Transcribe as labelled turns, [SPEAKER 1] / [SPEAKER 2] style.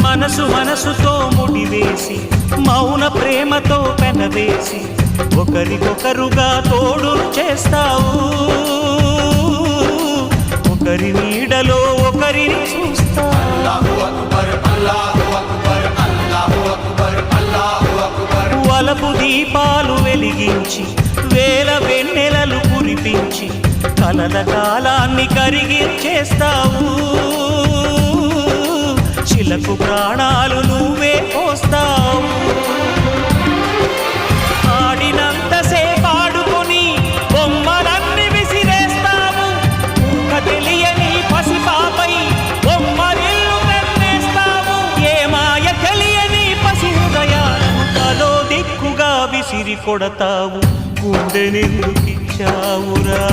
[SPEAKER 1] మనసు మనసుతో ముడివేసి మౌన ప్రేమతో పెనవేసి ఒకరికొకరుగా తోడును చేస్తావు. ఒకరి నీడలో ఒకరిని చూస్తావు. వలపు దీపాలు వెలిగించి వేల వెన్నెలలు కురిపించి కలల కాలాన్ని కరిగించేస్తావు. శిలకు ప్రాణాలు నువ్వే పోస్తావు. ఆడినంతసేపు ఆడుకొని బొమ్మలన్నీ విసిరేస్తావు. ఊహ తెలియని పసిపాపై బొమ్మరిల్లు కన్నేస్తావు. ఏ మాయ తెలియని పసి హృదయాలను తలో దిక్కుగా విసిరి కొడతావు. గుండె నిందుకిచ్చావురా.